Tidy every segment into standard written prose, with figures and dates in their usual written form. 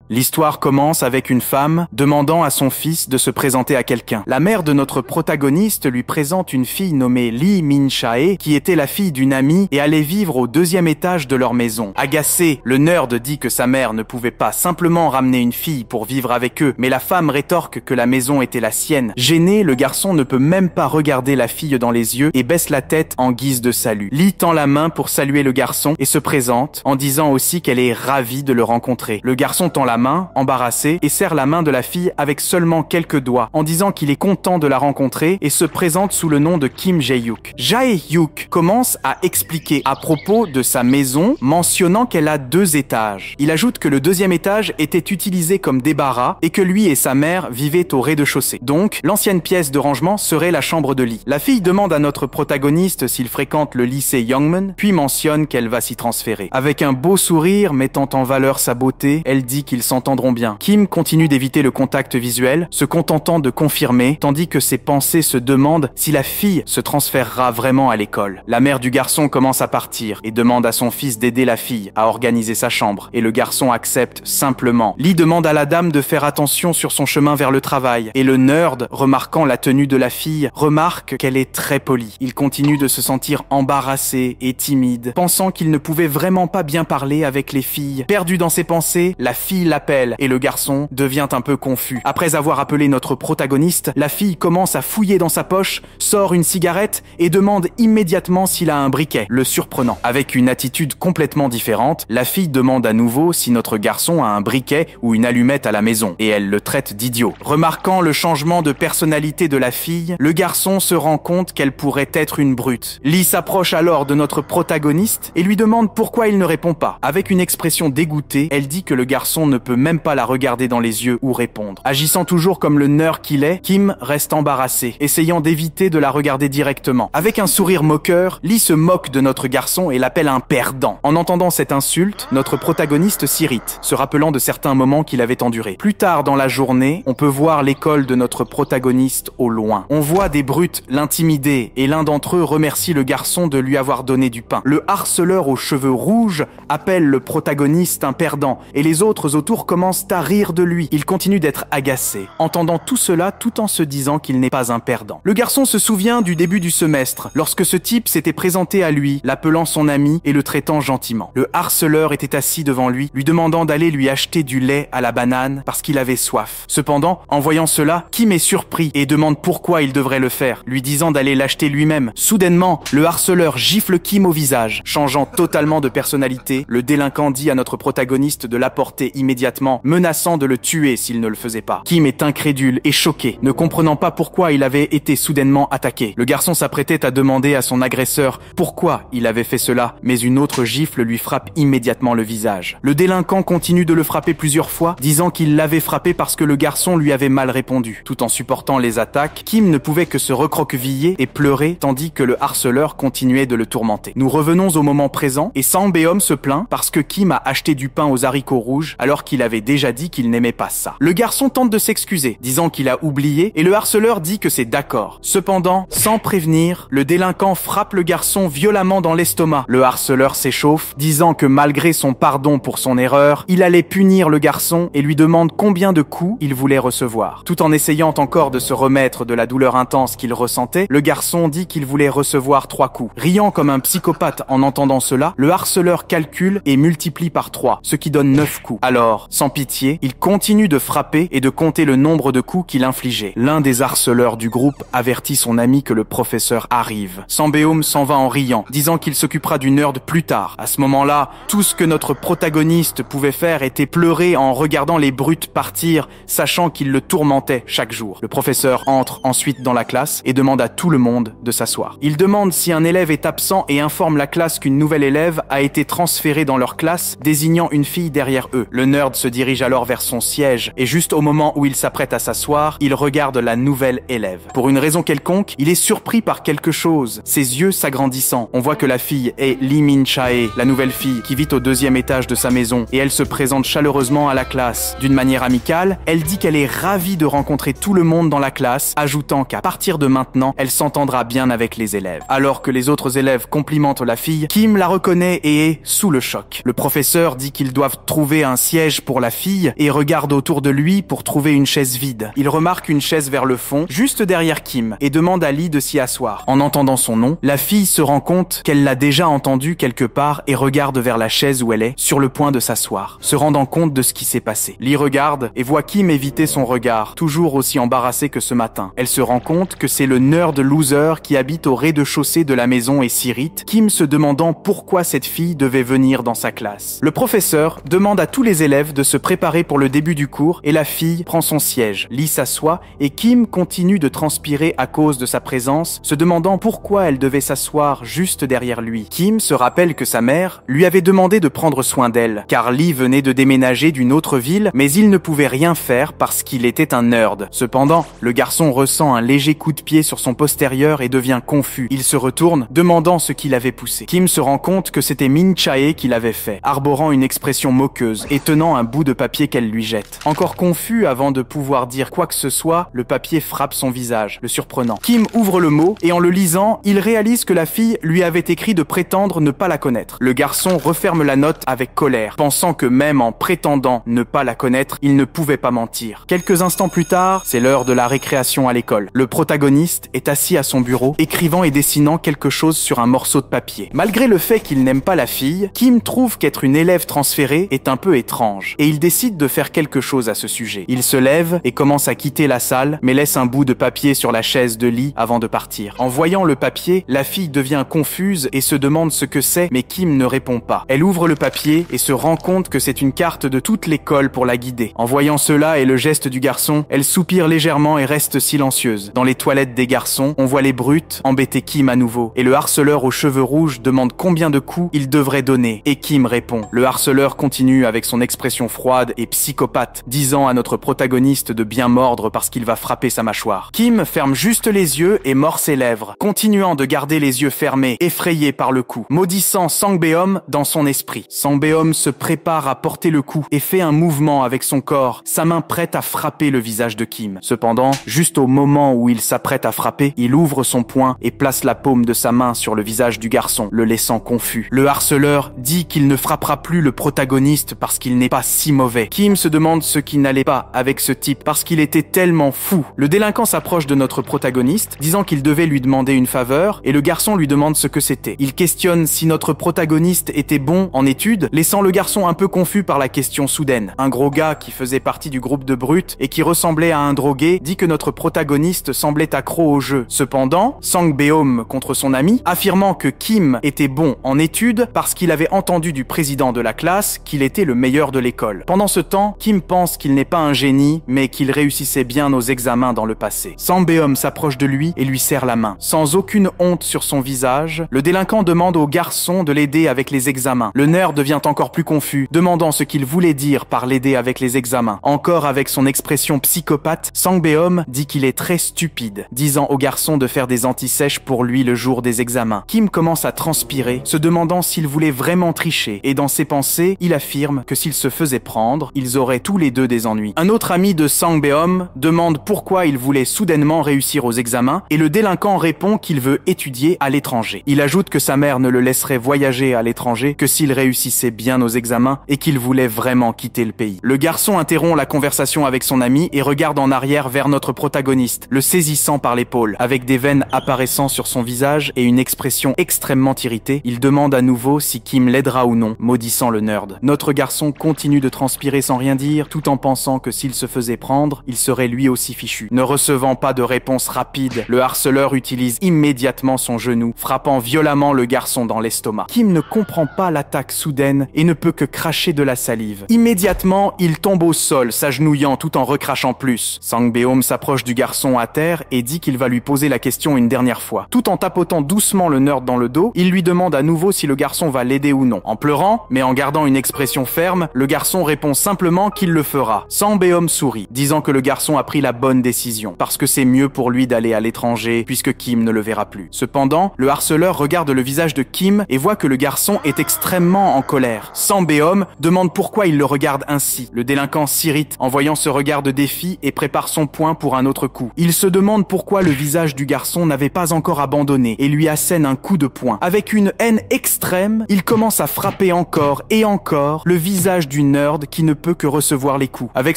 L'histoire commence avec une femme demandant à son fils de se présenter à quelqu'un. La mère de notre protagoniste lui présente une fille nommée Lee Min-chae qui était la fille d'une amie et allait vivre au 2e étage de leur maison. Agacé, le nerd dit que sa mère ne pouvait pas simplement ramener une fille pour vivre avec eux, mais la femme rétorque que la maison était la sienne. Gêné, le garçon ne peut même pas regarder la fille dans les yeux et baisse la tête en guise de salut. Lee tend la main pour saluer le garçon et se présente en disant aussi qu'elle est ravie de le rencontrer. Le garçon tend la main, embarrassé, et serre la main de la fille avec seulement quelques doigts, en disant qu'il est content de la rencontrer et se présente sous le nom de Kim Jae-hyuk. Jae-hyuk commence à expliquer à propos de sa maison, mentionnant qu'elle a 2 étages. Il ajoute que le 2e étage était utilisé comme débarras et que lui et sa mère vivaient au rez-de-chaussée. Donc, l'ancienne pièce de rangement serait la chambre de Lee. La fille demande à notre protagoniste s'il fréquente le lycée Youngman, puis mentionne qu'elle va s'y transférer. Avec un beau sourire mettant en valeur sa beauté, elle dit qu'ils s'entendront bien. Kim continue d'éviter le contact visuel, se contentant de confirmer, tandis que ses pensées se demandent si la fille se transférera vraiment à l'école. La mère du garçon commence à partir et demande à son fils d'aider la fille à organiser sa chambre, et le garçon accepte simplement. Lee demande à la dame de faire attention sur son chemin vers le travail, et le nerd, remarquant la tenue de la fille, remarque qu'elle est très polie. Il continue de se sentir embarrassé et timide, pensant qu'il ne pouvait vraiment pas bien parler avec les filles. Perdu dans ses pensées, la fille l'appelle et le garçon devient un peu confus. Après avoir appelé notre protagoniste, la fille commence à fouiller dans sa poche, sort une cigarette et demande immédiatement s'il a un briquet, le surprenant. Avec une attitude complètement différente, la fille demande à nouveau si notre garçon a un briquet ou une allumette à la maison, et elle le traite d'idiot. Remarquant le changement de personnalité de la fille, le garçon se rend compte qu'elle pourrait être une brute. Lee s'approche alors de notre protagoniste et lui demande pourquoi il ne répond pas. Avec une expression dégoûtée, elle dit que le garçon ne peut même pas la regarder dans les yeux ou répondre. Agissant toujours comme le nerd qu'il est, Kim reste embarrassé, essayant d'éviter de la regarder directement. Avec un sourire moqueur, Lee se moque de notre garçon et l'appelle un perdant. En entendant cette insulte, notre protagoniste s'irrite, se rappelant de certains moments qu'il avait endurés. Plus tard dans la journée, on peut voir l'école de notre protagoniste au loin. On voit des brutes l'intimider et l'un d'entre eux remercie le garçon de lui avoir donné du pain. Le harceleur aux cheveux rouges appelle le protagoniste un perdant et les autres autour commencent à rire de lui. Il continue d'être agacé, entendant tout cela tout en se disant qu'il n'est pas un perdant. Le garçon se souvient du début du semestre, lorsque ce type s'était présenté à lui, l'appelant son ami et le traitant gentiment. Le harceleur était assis devant lui, lui demandant d'aller lui acheter du lait à la banane parce qu'il avait soif. Cependant, en voyant cela, Kim est surpris et demande pourquoi il devrait le faire, lui disant d'aller l'acheter lui-même. Soudainement, le harceleur gifle Kim au visage. Changeant totalement de personnalité, le délinquant dit à notre protagoniste de l'apporter immédiatement, menaçant de le tuer s'il ne le faisait pas. Kim est incrédule et choqué, ne comprenant pas pourquoi il avait été soudainement attaqué. Le garçon s'apprêtait à demander à son agresseur pourquoi il avait fait cela, mais une autre gifle lui frappe immédiatement le visage. Le délinquant continue de le frapper plusieurs fois, disant qu'il l'avait frappé parce que le garçon lui avait mal répondu. Tout en supportant les attaques, Kim ne pouvait que se recroqueviller et pleurer, tandis que le harceleur continuait de le tourmenter. Nous revenons au moment présent, et Sambeom se plaint parce que Kim a acheté du pain aux haricots rouges alors qu'il avait déjà dit qu'il n'aimait pas ça. Le garçon tente de s'excuser, disant qu'il a oublié, et le harceleur dit que c'est d'accord. Cependant, sans prévenir, le délinquant frappe le garçon violemment dans l'estomac. Le harceleur s'échauffe, disant que malgré son pardon pour son erreur, il allait punir le garçon et lui demande combien de coups il voulait recevoir. Tout en essayant encore de se remettre de la douleur intense qu'il ressentait, le garçon dit qu'il voulait recevoir 3 coups. Riant comme un psychopathe en entendant cela, le harceleur calcule et multiplie par 3, ce qui donne 9 coups. Alors, sans pitié, il continue de frapper et de compter le nombre de coups qu'il infligeait. L'un des harceleurs du groupe avertit son ami que le professeur arrive. Sambeom s'en va en riant, disant qu'il s'occupera du nerd plus tard. À ce moment-là, tout ce que notre protagoniste pouvait faire était pleurer en regardant les brutes partir, sachant qu'il le tourmentait chaque jour. Le professeur entre ensuite dans la classe et demande à tout le monde de s'asseoir. Il demande si un élève est absent et informe la classe qu'une nouvelle élève a été transférée dans leur classe, désignant une fille derrière eux. Le nerd se dirige alors vers son siège et juste au moment où il s'apprête à s'asseoir, il regarde la nouvelle élève. Pour une raison quelconque, il est surpris par quelque chose, ses yeux s'agrandissant. On voit que la fille est Lee Min-chae, la nouvelle fille qui vit au 2e étage de sa maison, et elle se présente chaleureusement à la classe. D'une manière amicale, elle dit qu'elle est ravie de rencontrer tout le monde dans la classe, ajoutant qu'à partir de maintenant, elle s'entendra bien avec les élèves. Alors que les autres élèves complimentent la fille, Kim la reconnaît et est sous le choc. Le professeur dit qu'ils doivent trouver un siège siège pour la fille et regarde autour de lui pour trouver une chaise vide. Il remarque une chaise vers le fond, juste derrière Kim, et demande à Lee de s'y asseoir. En entendant son nom, la fille se rend compte qu'elle l'a déjà entendu quelque part et regarde vers la chaise où elle est, sur le point de s'asseoir, se rendant compte de ce qui s'est passé. Lee regarde et voit Kim éviter son regard, toujours aussi embarrassé que ce matin. Elle se rend compte que c'est le nerd loser qui habite au rez-de-chaussée de la maison et s'irrite, Kim se demandant pourquoi cette fille devait venir dans sa classe. Le professeur demande à tous les élèves de se préparer pour le début du cours et la fille prend son siège. Lee s'assoit et Kim continue de transpirer à cause de sa présence, se demandant pourquoi elle devait s'asseoir juste derrière lui. Kim se rappelle que sa mère lui avait demandé de prendre soin d'elle, car Lee venait de déménager d'une autre ville, mais il ne pouvait rien faire parce qu'il était un nerd. Cependant, le garçon ressent un léger coup de pied sur son postérieur et devient confus. Il se retourne, demandant ce qui l'avait poussé. Kim se rend compte que c'était Min Chae qui l'avait fait, arborant une expression moqueuse et tenant un bout de papier qu'elle lui jette. Encore confus avant de pouvoir dire quoi que ce soit, le papier frappe son visage, le surprenant. Kim ouvre le mot et en le lisant, il réalise que la fille lui avait écrit de prétendre ne pas la connaître. Le garçon referme la note avec colère, pensant que même en prétendant ne pas la connaître, il ne pouvait pas mentir. Quelques instants plus tard, c'est l'heure de la récréation à l'école. Le protagoniste est assis à son bureau, écrivant et dessinant quelque chose sur un morceau de papier. Malgré le fait qu'il n'aime pas la fille, Kim trouve qu'être une élève transférée est un peu étrange, et il décide de faire quelque chose à ce sujet. Il se lève et commence à quitter la salle, mais laisse un bout de papier sur la chaise de Lee avant de partir. En voyant le papier, la fille devient confuse et se demande ce que c'est, mais Kim ne répond pas. Elle ouvre le papier et se rend compte que c'est une carte de toute l'école pour la guider. En voyant cela et le geste du garçon, elle soupire légèrement et reste silencieuse. Dans les toilettes des garçons, on voit les brutes embêter Kim à nouveau, et le harceleur aux cheveux rouges demande combien de coups il devrait donner, et Kim répond. Le harceleur continue avec son expression froide et psychopathe, disant à notre protagoniste de bien mordre parce qu'il va frapper sa mâchoire. Kim ferme juste les yeux et mord ses lèvres, continuant de garder les yeux fermés, effrayé par le coup, maudissant Sangbeom dans son esprit. Sangbeom se prépare à porter le coup et fait un mouvement avec son corps, sa main prête à frapper le visage de Kim. Cependant, juste au moment où il s'apprête à frapper, il ouvre son poing et place la paume de sa main sur le visage du garçon, le laissant confus. Le harceleur dit qu'il ne frappera plus le protagoniste parce qu'il n'est pas si mauvais. Kim se demande ce qui n'allait pas avec ce type parce qu'il était tellement fou. Le délinquant s'approche de notre protagoniste, disant qu'il devait lui demander une faveur, et le garçon lui demande ce que c'était. Il questionne si notre protagoniste était bon en études, laissant le garçon un peu confus par la question soudaine. Un gros gars qui faisait partie du groupe de brutes et qui ressemblait à un drogué dit que notre protagoniste semblait accro au jeu. Cependant, Sangbeom contre son ami, affirmant que Kim était bon en études parce qu'il avait entendu du président de la classe qu'il était le meilleur de l'école. Pendant ce temps, Kim pense qu'il n'est pas un génie, mais qu'il réussissait bien aux examens dans le passé. Sangbeom s'approche de lui et lui serre la main. Sans aucune honte sur son visage, le délinquant demande au garçon de l'aider avec les examens. Le nerd devient encore plus confus, demandant ce qu'il voulait dire par l'aider avec les examens. Encore avec son expression psychopathe, Sangbeom dit qu'il est très stupide, disant au garçon de faire des antisèches pour lui le jour des examens. Kim commence à transpirer, se demandant s'il voulait vraiment tricher, et dans ses pensées, il affirme que s'il se faisait prendre, ils auraient tous les deux des ennuis. Un autre ami de Sangbeom demande pourquoi il voulait soudainement réussir aux examens, et le délinquant répond qu'il veut étudier à l'étranger. Il ajoute que sa mère ne le laisserait voyager à l'étranger que s'il réussissait bien aux examens et qu'il voulait vraiment quitter le pays. Le garçon interrompt la conversation avec son ami et regarde en arrière vers notre protagoniste, le saisissant par l'épaule. Avec des veines apparaissant sur son visage et une expression extrêmement irritée, il demande à nouveau si Kim l'aidera ou non, maudissant le nerd. Notre garçon continue de transpirer sans rien dire, tout en pensant que s'il se faisait prendre, il serait lui aussi fichu. Ne recevant pas de réponse rapide, le harceleur utilise immédiatement son genou, frappant violemment le garçon dans l'estomac. Kim ne comprend pas l'attaque soudaine et ne peut que cracher de la salive. Immédiatement, il tombe au sol, s'agenouillant tout en recrachant plus. Sangbeom s'approche du garçon à terre et dit qu'il va lui poser la question une dernière fois. Tout en tapotant doucement le nerd dans le dos, il lui demande à nouveau si le garçon va l'aider ou non. En pleurant, mais en gardant une expression ferme, le garçon répond simplement qu'il le fera. Sangbeom sourit, disant que le garçon a pris la bonne décision, parce que c'est mieux pour lui d'aller à l'étranger, puisque Kim ne le verra plus. Cependant, le harceleur regarde le visage de Kim et voit que le garçon est extrêmement en colère. Sangbeom demande pourquoi il le regarde ainsi. Le délinquant s'irrite en voyant ce regard de défi et prépare son poing pour un autre coup. Il se demande pourquoi le visage du garçon n'avait pas encore abandonné et lui assène un coup de poing. Avec une haine extrême, il commence à frapper encore et encore le visage du nerd qui ne peut que recevoir les coups. Avec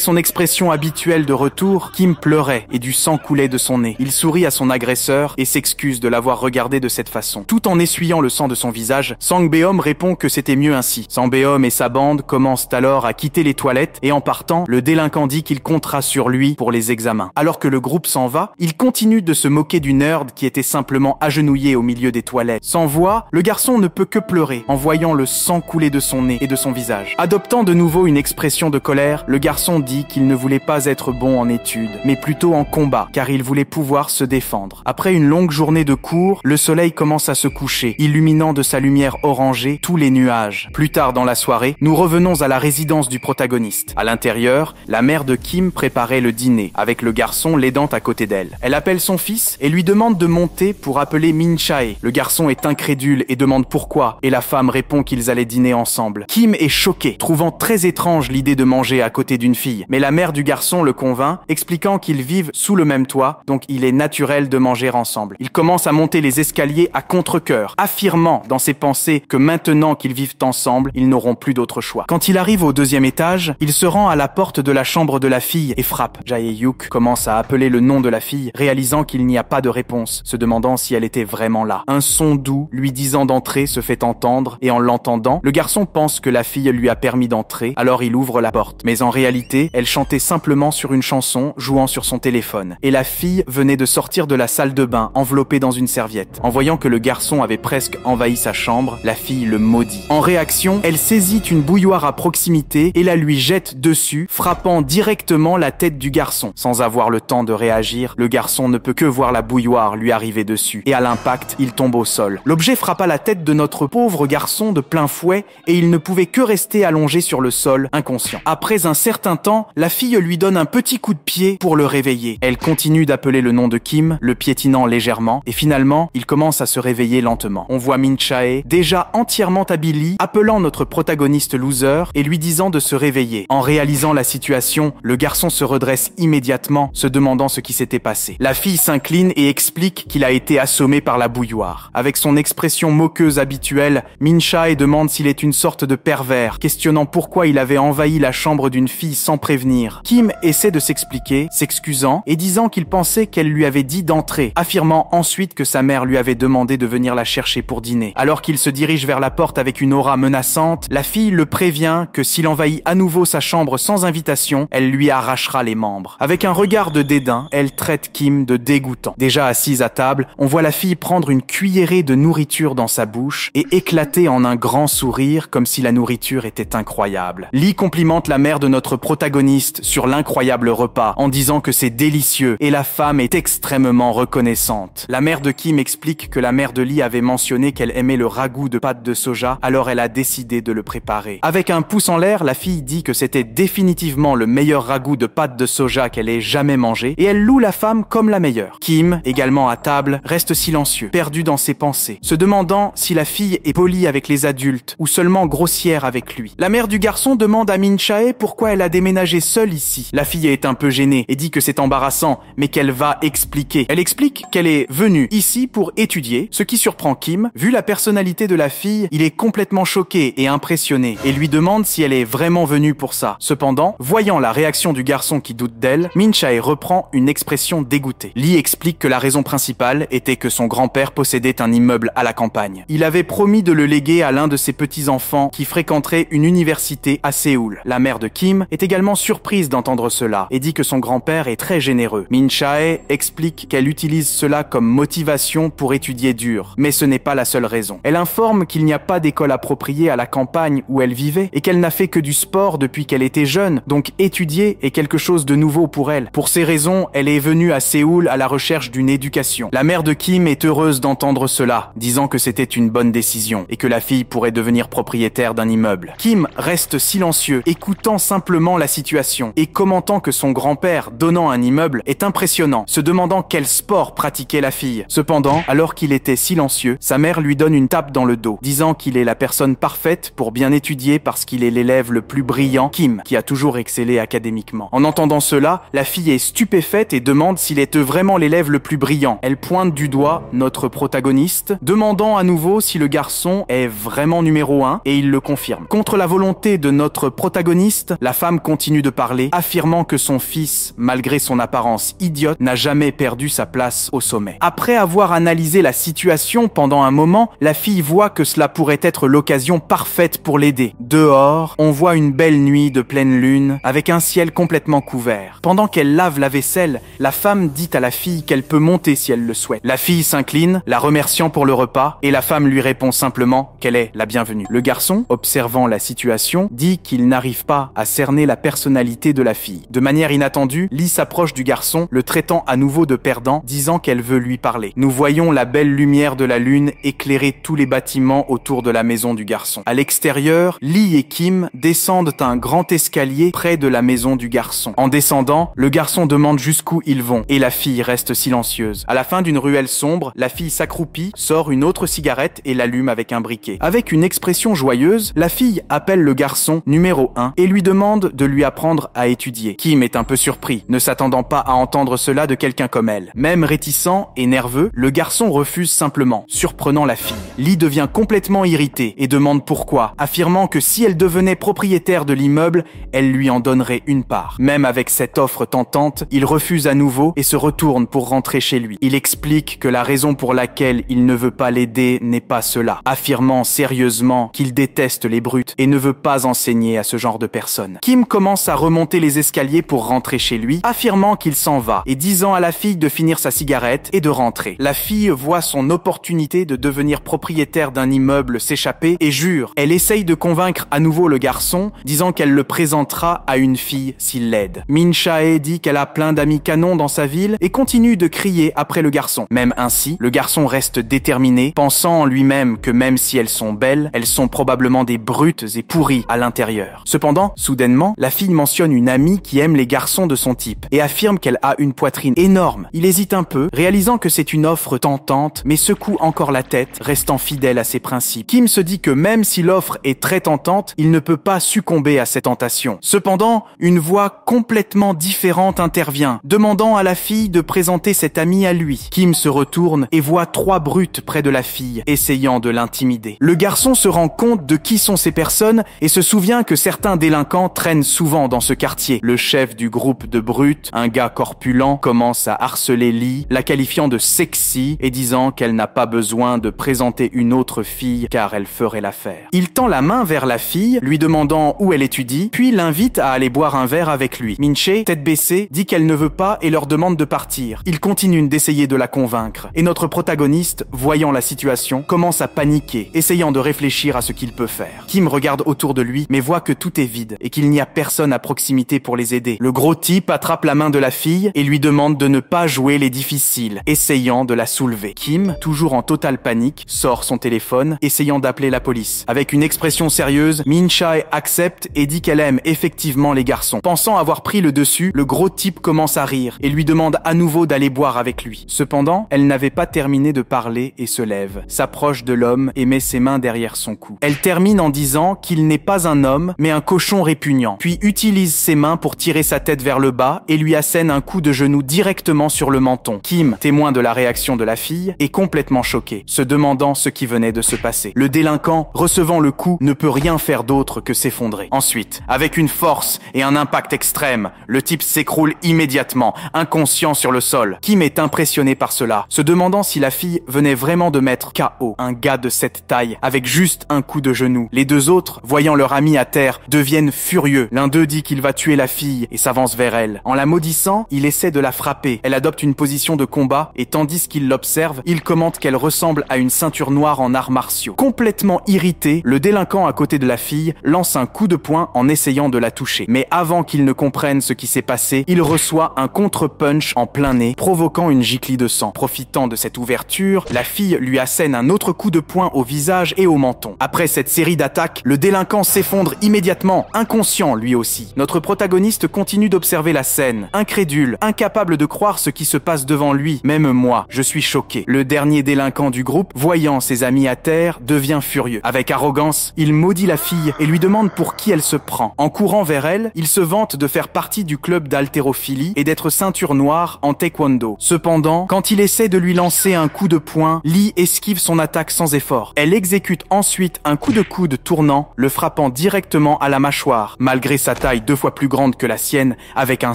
son expression habituelle de retour, Kim pleurait et du sang coulait de son nez. Il sourit à son agresseur et s'excuse de l'avoir regardé de cette façon. Tout en essuyant le sang de son visage, Sang Beom répond que c'était mieux ainsi. Sang Beom et sa bande commencent alors à quitter les toilettes et en partant, le délinquant dit qu'il comptera sur lui pour les examens. Alors que le groupe s'en va, il continue de se moquer du nerd qui était simplement agenouillé au milieu des toilettes. Sans voix, le garçon ne peut que pleurer en voyant le sang couler de son nez et de son visage. Adoptant de nouveau une expression de colère, le garçon dit qu'il ne voulait pas être bon en études, mais plutôt en combat, car il voulait pouvoir se défendre. Après une longue journée de cours, le soleil commence à se coucher, illuminant de sa lumière orangée tous les nuages. Plus tard dans la soirée, nous revenons à la résidence du protagoniste. À l'intérieur, la mère de Kim préparait le dîner, avec le garçon l'aidant à côté d'elle. Elle appelle son fils et lui demande de monter pour appeler Min Chae. Le garçon est incrédule et demande pourquoi, et la femme répond qu'ils allaient dîner ensemble. Kim est choqué, trouvant très étrange l'idée de manger à côté d'une fille, mais la mère du garçon le convainc, expliquant qu'ils vivent sous le même toit, donc il est naturel de manger ensemble. Il commence à monter les escaliers à contre-cœur, affirmant dans ses pensées que maintenant qu'ils vivent ensemble, ils n'auront plus d'autre choix. Quand il arrive au deuxième étage, il se rend à la porte de la chambre de la fille et frappe. Jae-hyuk commence à appeler le nom de la fille, réalisant qu'il n'y a pas de réponse, se demandant si elle était vraiment là. Un son doux lui disant d'entrer se fait entendre et en l'entendant, le garçon pense que la fille lui a permis d'entrer, alors il ouvre la porte. Mais en réalité, elle chantait simplement sur une chanson, jouant sur son téléphone. Et la fille venait de sortir de la salle de bain, enveloppée dans une serviette. En voyant que le garçon avait presque envahi sa chambre, la fille le maudit. En réaction, elle saisit une bouilloire à proximité et la lui jette dessus, frappant directement la tête du garçon. Sans avoir le temps de réagir, le garçon ne peut que voir la bouilloire lui arriver dessus. Et à l'impact, il tombe au sol. L'objet frappa la tête de notre pauvre garçon de plein fouet et il ne pouvait que rester allongé sur le sol, inconscient. Après un certain temps, la fille lui donne un petit coup de pied pour le réveiller. Elle continue d'appeler le nom de Kim, le piétinant légèrement, et finalement, il commence à se réveiller lentement. On voit Min Chae, déjà entièrement habillé, appelant notre protagoniste loser et lui disant de se réveiller. En réalisant la situation, le garçon se redresse immédiatement, se demandant ce qui s'était passé. La fille s'incline et explique qu'il a été assommé par la bouilloire. Avec son expression moqueuse habituelle, Min Chae demande s'il est une sorte de pervers, questionnant pourquoi il avait envahi la chambre d'une fille sans prévenir. Kim essaie de s'expliquer, s'excusant et disant qu'il pensait qu'elle lui avait dit d'entrer, affirmant ensuite que sa mère lui avait demandé de venir la chercher pour dîner. Alors qu'il se dirige vers la porte avec une aura menaçante, la fille le prévient que s'il envahit à nouveau sa chambre sans invitation, elle lui arrachera les membres. Avec un regard de dédain, elle traite Kim de dégoûtant. Déjà assise à table, on voit la fille prendre une cuillerée de nourriture dans sa bouche et éclater en un grand sourire comme si la nourriture était incroyable. Lee complimente la mère de notre protagoniste sur l'incroyable repas en disant que c'est délicieux et la femme est extrêmement reconnaissante. La mère de Kim explique que la mère de Lee avait mentionné qu'elle aimait le ragoût de pâte de soja, alors elle a décidé de le préparer. Avec un pouce en l'air, la fille dit que c'était définitivement le meilleur ragoût de pâte de soja qu'elle ait jamais mangé et elle loue la femme comme la meilleure. Kim, également à table, reste silencieux, perdu dans ses pensées, se demandant si la fille est polie avec les adultes ou seulement grossière avec lui. La mère du garçon demande à Min Chae pourquoi elle a déménagé seule ici. La fille est un peu gênée et dit que c'est embarrassant, mais qu'elle va expliquer. Elle explique qu'elle est venue ici pour étudier, ce qui surprend Kim. Vu la personnalité de la fille, il est complètement choqué et impressionné et lui demande si elle est vraiment venue pour ça. Cependant, voyant la réaction du garçon qui doute d'elle, Min Chae reprend une expression dégoûtée. Lee explique que la raison principale était que son grand-père possédait un immeuble à la campagne. Il avait promis de le léguer à l'un de ses petits-enfants qui fréquenterait une université à Séoul. La mère de Kim est également surprise d'entendre cela et dit que son grand-père est très généreux. Min Chae explique qu'elle utilise cela comme motivation pour étudier dur, mais ce n'est pas la seule raison. Elle informe qu'il n'y a pas d'école appropriée à la campagne où elle vivait et qu'elle n'a fait que du sport depuis qu'elle était jeune, donc étudier est quelque chose de nouveau pour elle. Pour ces raisons, elle est venue à Séoul à la recherche d'une éducation. La mère de Kim est heureuse d'entendre cela, disant que c'était une bonne décision et que la fille pourrait devenir propriétaire d'un immeuble. Kim reste silencieux, écoutant simplement la situation et commentant que son grand-père donnant un immeuble est impressionnant, se demandant quel sport pratiquait la fille. Cependant, alors qu'il était silencieux, sa mère lui donne une tape dans le dos, disant qu'il est la personne parfaite pour bien étudier parce qu'il est l'élève le plus brillant, Kim, qui a toujours excellé académiquement. En entendant cela, la fille est stupéfaite et demande s'il est vraiment l'élève le plus brillant. Elle pointe du doigt notre protagoniste, demandant à nouveau si le garçon est vraiment numéro 1 et il le confirme. Contre la volonté de notre protagoniste, la femme continue de parler, affirmant que son fils, malgré son apparence idiote, n'a jamais perdu sa place au sommet. Après avoir analysé la situation pendant un moment, la fille voit que cela pourrait être l'occasion parfaite pour l'aider. Dehors, on voit une belle nuit de pleine lune, avec un ciel complètement couvert. Pendant qu'elle lave la vaisselle, la femme dit à la fille qu'elle peut monter si elle le souhaite. La fille s'incline, la remerciant pour le repas, et la femme lui répond simplement qu'elle est la bienvenue. Le garçon, observant la situation, dit qu'il n'arrive pas à cerner la personnalité de la fille. De manière inattendue, Lee s'approche du garçon, le traitant à nouveau de perdant, disant qu'elle veut lui parler. Nous voyons la belle lumière de la lune éclairer tous les bâtiments autour de la maison du garçon. À l'extérieur, Lee et Kim descendent un grand escalier près de la maison du garçon. En descendant, le garçon demande jusqu'où ils vont, et la fille reste silencieuse. À la fin d'une ruelle sombre, la fille s'accroupit, sort une autre cigarette et l'allume avec un briquet. Avec une expression joyeuse, la fille appelle le garçon numéro 1 et lui demande de lui apprendre à étudier. Kim est un peu surpris, ne s'attendant pas à entendre cela de quelqu'un comme elle. Même réticent et nerveux, le garçon refuse simplement, surprenant la fille. Lee devient complètement irritée et demande pourquoi, affirmant que si elle devenait propriétaire de l'immeuble, elle lui en donnerait une part. Même avec cette offre tentante, il refuse à nouveau et se retourne pour rentrer chez lui. Il explique que la raison pour laquelle il ne veut pas l'aider n'est pas cela, affirmant sérieusement qu'il déteste les brutes et ne veut pas enseigner à ce genre de personnes. Kim commence à remonter les escaliers pour rentrer chez lui, affirmant qu'il s'en va et disant à la fille de finir sa cigarette et de rentrer. La fille voit son opportunité de devenir propriétaire d'un immeuble s'échapper et jure. Elle essaye de convaincre à nouveau le garçon, disant qu'elle le présentera à une fille s'il l'aide. Min Chae dit qu'elle a plein d'amis canons dans sa ville et continue de crier après le garçon. Même ainsi, le garçon reste déterminé, pensant en lui-même que même si elles sont belles, elles sont probablement des brutes et pourries à l'intérieur. Cependant, soudainement, la fille mentionne une amie qui aime les garçons de son type et affirme qu'elle a une poitrine énorme. Il hésite un peu, réalisant que c'est une offre tentante, mais secoue encore la tête, restant fidèle à ses principes. Kim se dit que même si l'offre est très tentante, il ne peut pas succomber à cette tentation. Cependant, une voix complètement différente intervient, demandant à la fille de présenter cette amie à lui. Kim se retourne et voit 3 brutes près de la fille, essayant de l'intimider. Le garçon se rend compte de qui sont ces personnes et se souvient que certains délinquants traînent souvent dans ce quartier. Le chef du groupe de brutes, un gars corpulent, commence à harceler Lee, la qualifiant de sexy et disant qu'elle n'a pas besoin de présenter une autre fille car elle ferait l'affaire. Il tend la main vers la fille, lui demandant où elle étudie, puis l'invite à aller boire un verre avec lui. Min Chae, tête baissée, dit qu'elle ne veut pas et leur demande de partir. Il continue d'essayer de la convaincre et notre protagoniste, voyant la situation, commence à paniquer, essayant de réfléchir à ce qu'il peut faire. Kim regarde autour de lui mais voit que tout est vide et qu'il n'y a personne à proximité pour les aider. Le gros type attrape la main de la fille et lui demande de ne pas jouer les difficiles, essayant de la soulever. Kim, toujours en totale panique, sort son téléphone, essayant d'appeler la police. Avec une expression sérieuse, Min Chae accepte et dit qu'elle aime effectivement les garçons. Pensant avoir pris le dessus, le gros type commence à rire et lui demande à nouveau d'aller boire avec lui. Cependant, elle n'avait pas terminé de parler et se lève, s'approche de l'homme et met ses mains derrière son cou. Elle termine en disant qu'il n'est pas un homme, mais un cochon répugnant, puis utilise ses mains pour tirer sa tête vers le bas et lui assène un coup de genou directement sur le menton. Kim, témoin de la réaction de la fille, est complètement choqué, se demandant ce qui venait de se passer. Le délinquant, recevant le coup, ne peut rien faire d'autre que s'effondrer. Ensuite, avec une force et un impact extrême, le type s'écroule immédiatement, inconscient sur le sol. Kim est impressionné par cela, se demandant si la fille venait vraiment de mettre KO un gars de cette taille avec juste un coup de genou. Les 2 autres, voyant leur ami à terre, deviennent furieux. L'un d'eux dit qu'il va tuer la fille et s'avance vers elle. En la maudissant, il essaie de la frapper. Elle adopte une position de combat et tandis qu'il l'observe, il commente qu'elle ressemble à une ceinture noire en arts martiaux. Complètement irrité, le délinquant à côté de la fille lance un coup de poing en essayant de la toucher. Mais avant qu'il ne comprenne ce qui s'est passé, il reçoit un contre-punch en plein nez, provoquant une giclée de sang. Profitant de cette ouverture, la fille lui assène un autre coup de poing au visage et au menton. Après cette série d'attaques, le délinquant s'effondre immédiatement, inconscient lui aussi. Notre protagoniste continue d'observer la scène, incrédule, incapable de croire ce qui se passe devant lui. Même moi, je suis choqué. Le dernier délinquant du groupe, voyant ses amis à terre, devient furieux. Avec arrogance, il maudit la fille et lui demande pour qui elle se prend. En courant vers elle, il se vante de faire partie du club d'haltérophilie et d'être ceinture noire en taekwondo. Cependant, quand il essaie de lui lancer un coup de poing, Lee esquive son attaque sans effort. Elle exécute ensuite un coup de coude tournant, le frappant directement à la mâchoire. Malgré sa taille 2 fois plus grande que la sienne, avec un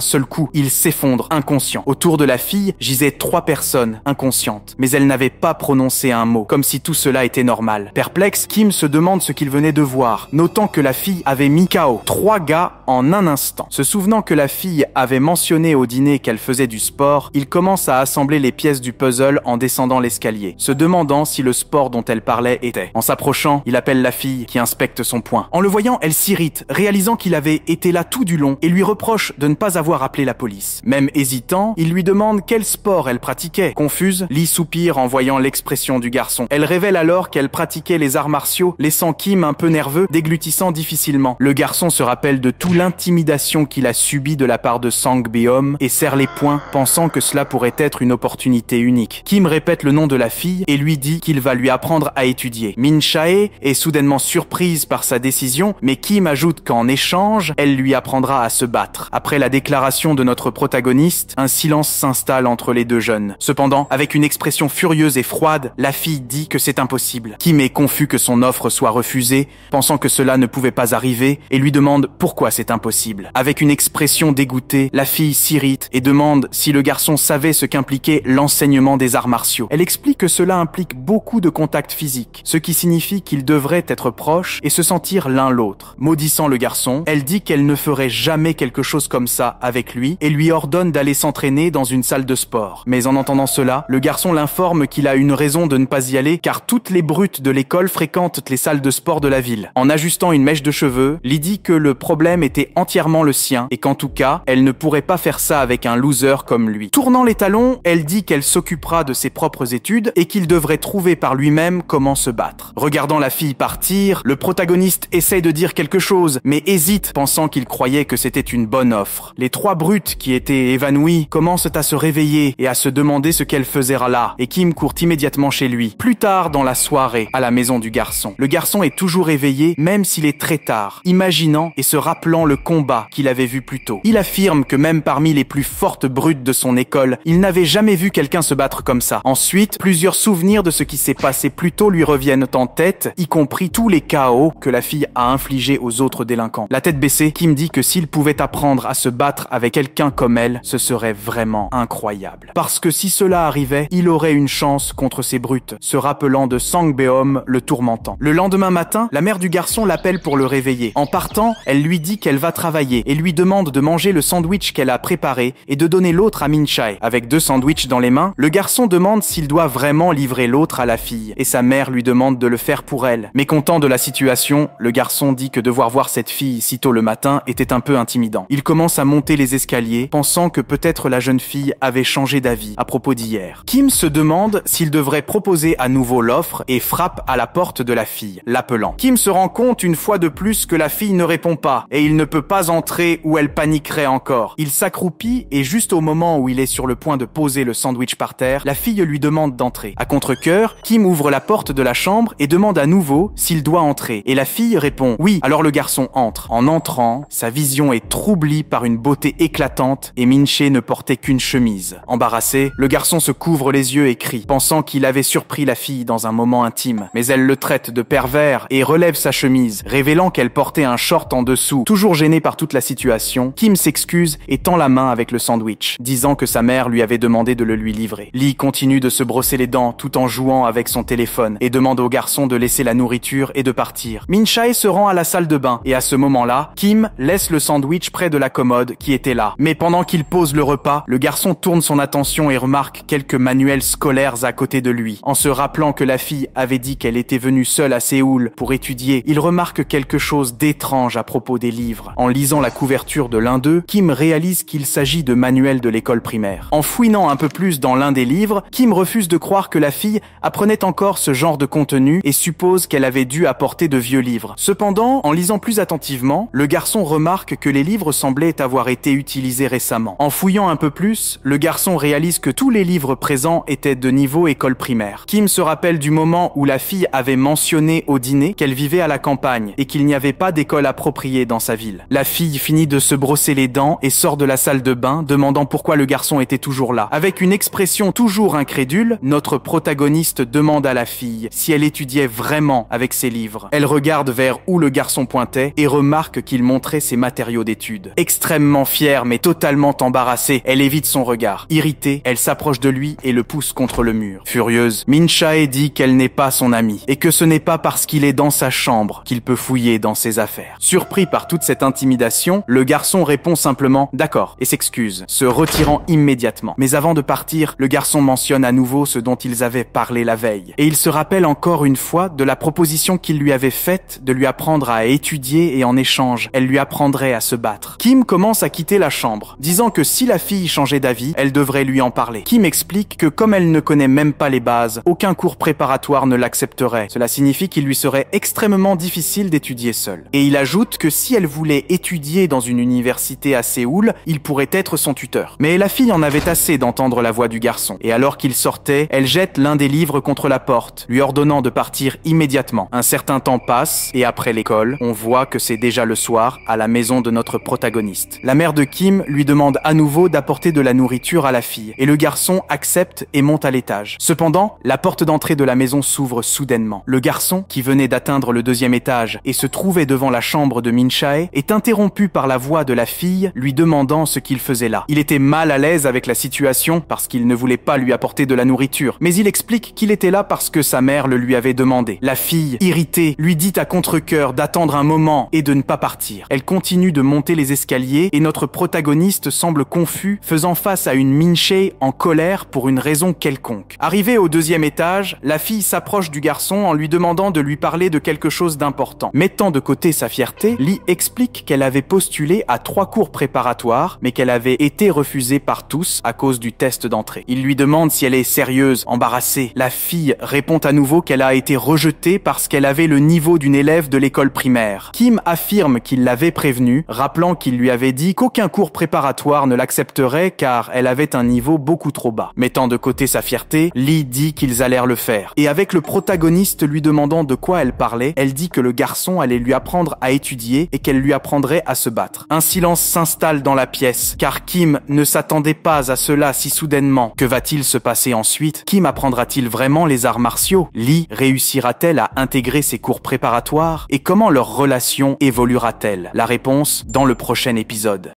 seul coup, il s'effondre inconscient. Autour de la fille gisaient 3 personnes inconscientes, mais elles n'avaient pas prononcé un mot, comme si tout cela était normal. Perplexe, Kim se demande ce qu'il venait de voir, notant que la fille avait mis KO 3 gars en un instant. Se souvenant que la fille avait mentionné au dîner qu'elle faisait du sport, il commence à assembler les pièces du puzzle en descendant l'escalier, se demandant si le sport dont elle parlait était. En s'approchant, il appelle la fille qui inspecte son poing. En le voyant, elle s'irrite, réalisant qu'il avait été là tout du long et lui reproche de ne pas avoir appelé la police. Même hésitant, il lui demande quel sport elle pratiquait. Confuse, Lee soupire en voyant l'expression du garçon. Elle révèle alors qu'elle pratiquait les arts martiaux, laissant Kim un peu nerveux, déglutissant difficilement. Le garçon se rappelle de toute l'intimidation qu'il a subie de la part de Sang Beom et serre les poings, pensant que cela pourrait être une opportunité unique. Kim répète le nom de la fille et lui dit qu'il va lui apprendre à étudier. Min Chae est soudainement surprise par sa décision, mais Kim ajoute qu'en échange, elle lui apprendra à se battre. Après la déclaration de notre protagoniste, un silence s'installe entre les deux jeunes. Cependant, avec une expression furieuse et froide, la fille dit que c'est impossible. Kim est confus que son offre soit refusée, pensant que cela ne pouvait pas arriver, et lui demande pourquoi c'est impossible. Avec une expression dégoûtée, la fille s'irrite et demande si le garçon savait ce qu'impliquait l'enseignement des arts martiaux. Elle explique que cela implique beaucoup de contact physique, ce qui signifie qu'ils devraient être proches et se sentir l'un l'autre. Maudissant le garçon, elle dit qu'elle ne ferait jamais quelque chose comme ça avec lui et lui ordonne d'aller s'entraîner dans une salle de sport. Mais en entendant cela, le garçon l'informe qu'il a une raison de ne pas y aller car toutes les brutes de l'école fréquentent les salles de sport de la ville. En ajustant une mèche de cheveux, Lee dit que le problème était entièrement le sien et qu'en tout cas, elle ne pourrait pas faire ça avec un loser comme lui. Tournant les talons, elle dit qu'elle s'occupera de ses propres études et qu'il devrait trouver par lui-même comment se battre. Regardant la fille partir, le protagoniste essaye de dire quelque chose, mais hésite, pensant qu'il croyait que c'était une bonne offre. Les 3 brutes qui étaient évanouies commencent à se réveiller et à se demander ce qu'elle faisait là, et Kim court immédiatement chez lui. Plus tard dans la soirée, à la maison du garçon. Le garçon est toujours éveillé, même s'il est très tard, imaginant et se rappelant le combat qu'il avait vu plus tôt. Il affirme que même parmi les plus fortes brutes de son école, il n'avait jamais vu quelqu'un se battre comme ça. Ensuite, plusieurs souvenirs de ce qui s'est passé plus tôt lui reviennent en tête, y compris tous les KO que la fille a infligés aux autres délinquants. La tête baissée, Kim dit que s'il pouvait apprendre à se battre avec quelqu'un comme elle, ce serait vraiment incroyable. Parce que si cela arrivait, il aurait une chance contre ces brutes, se rappelant de Sang Beom le tourmentant. Le lendemain matin, la mère du garçon l'appelle pour le réveiller. En partant, elle lui dit qu'elle va travailler et lui demande de manger le sandwich qu'elle a préparé et de donner l'autre à Min Chae. Avec 2 sandwichs dans les mains, le garçon demande s'il doit vraiment livrer l'autre à la fille et sa mère lui demande de le faire pour elle. Mécontent de la situation, le garçon dit que devoir voir cette fille si tôt le matin était un peu intimidant. Il commence à monter les escaliers, pensant que peut-être la jeune fille avait changé d'avis à propos d'hier. Kim se demande s'il devrait proposer à nouveau l'offre et frappe à la porte de la fille, l'appelant. Kim se rend compte une fois de plus que la fille ne répond pas et il ne peut pas entrer ou elle paniquerait encore. Il s'accroupit et juste au moment où il est sur le point de poser le sandwich par terre, la fille lui demande d'entrer. À contre-cœur, Kim ouvre la porte de la chambre et demande à nouveau s'il doit entrer. Et la fille répond oui, alors le garçon entre. En entrant, sa vision est troublée par une beauté éclatante et Min Chae ne portait qu'une chemise. Embarrassé, le garçon se couvre les yeux et crie, pensant qu'il avait surpris la fille dans un moment intime. Mais elle le traite de pervers et relève sa chemise, révélant qu'elle portait un short en dessous. Toujours gêné par toute la situation, Kim s'excuse et tend la main avec le sandwich, disant que sa mère lui avait demandé de le lui livrer. Lee continue de se brosser les dents tout en jouant avec son téléphone et demande au garçon de laisser la nourriture et de partir. Min Chae se rend à la salle de bain et à ce moment-là, Kim laisse le sandwich près de la commode qui était là. Mais pendant qu'il pose le repas, le garçon tourne son attention et remarque quelques manuels scolaires à côté de lui. En se rappelant que la fille avait dit qu'elle était venue seule à Séoul pour étudier, il remarque quelque chose d'étrange à propos des livres. En lisant la couverture de l'un d'eux, Kim réalise qu'il s'agit de manuels de l'école primaire. En fouinant un peu plus dans l'un des livres, Kim refuse de croire que la fille apprenait encore ce genre de contenu et suppose qu'elle avait dû apporter de vieux livres. Cependant, en lisant plus attentivement, le garçon remarque que les livres semblaient avoir été utilisés récemment. En fouillant un peu plus, le garçon réalise que tous les livres présents étaient de niveau école primaire. Kim se rappelle du moment où la fille avait mentionné au dîner qu'elle vivait à la campagne et qu'il n'y avait pas d'école appropriée dans sa ville. La fille finit de se brosser les dents et sort de la salle de bain, demandant pourquoi le garçon était toujours là. Avec une expression toujours incrédule, notre protagoniste demande à la fille si elle étudiait vraiment avec ses livres. Elle regarde vers vers où le garçon pointait et remarque qu'il montrait ses matériaux d'étude. Extrêmement fière mais totalement embarrassée, elle évite son regard. Irritée, elle s'approche de lui et le pousse contre le mur. Furieuse, Min Chae dit qu'elle n'est pas son ami et que ce n'est pas parce qu'il est dans sa chambre qu'il peut fouiller dans ses affaires. Surpris par toute cette intimidation, le garçon répond simplement « d'accord » et s'excuse, se retirant immédiatement. Mais avant de partir, le garçon mentionne à nouveau ce dont ils avaient parlé la veille. Et il se rappelle encore une fois de la proposition qu'il lui avait faite de lui apprendre à étudier et en échange, elle lui apprendrait à se battre. Kim commence à quitter la chambre, disant que si la fille changeait d'avis, elle devrait lui en parler. Kim explique que comme elle ne connaît même pas les bases, aucun cours préparatoire ne l'accepterait. Cela signifie qu'il lui serait extrêmement difficile d'étudier seule. Et il ajoute que si elle voulait étudier dans une université à Séoul, il pourrait être son tuteur. Mais la fille en avait assez d'entendre la voix du garçon. Et alors qu'il sortait, elle jette l'un des livres contre la porte, lui ordonnant de partir immédiatement. Un certain temps passe, et après l'école, on voit que c'est déjà le soir, à la maison de notre protagoniste. La mère de Kim lui demande à nouveau d'apporter de la nourriture à la fille, et le garçon accepte et monte à l'étage. Cependant, la porte d'entrée de la maison s'ouvre soudainement. Le garçon, qui venait d'atteindre le deuxième étage et se trouvait devant la chambre de Min Chae, est interrompu par la voix de la fille lui demandant ce qu'il faisait là. Il était mal à l'aise avec la situation parce qu'il ne voulait pas lui apporter de la nourriture, mais il explique qu'il était là parce que sa mère le lui avait demandé. La fille, irritée, lui dit à contre-cœur d'attendre un moment et de ne pas partir. Elle continue de monter les escaliers et notre protagoniste semble confus, faisant face à une Min Chae en colère pour une raison quelconque. Arrivée au deuxième étage, la fille s'approche du garçon en lui demandant de lui parler de quelque chose d'important. Mettant de côté sa fierté, Lee explique qu'elle avait postulé à 3 cours préparatoires, mais qu'elle avait été refusée par tous à cause du test d'entrée. Il lui demande si elle est sérieuse, embarrassée. La fille répond à nouveau qu'elle a été rejetée parce qu'elle avait le niveau d'une élève de l'école primaire. Kim affirme qu'il l'avait prévenue, rappelant qu'il lui avait dit qu'aucun cours préparatoire ne l'accepterait car elle avait un niveau beaucoup trop bas. Mettant de côté sa fierté, Lee dit qu'ils allèrent le faire. Et avec le protagoniste lui demandant de quoi elle parlait, elle dit que le garçon allait lui apprendre à étudier et qu'elle lui apprendrait à se battre. Un silence s'installe dans la pièce, car Kim ne s'attendait pas à cela si soudainement. Que va-t-il se passer ensuite? Kim apprendra-t-il vraiment les arts martiaux? Lee réussira-t-elle à intégrer ses cours préparatoires? Et comment leur relation évoluera-t-elle? La réponse dans le prochain épisode.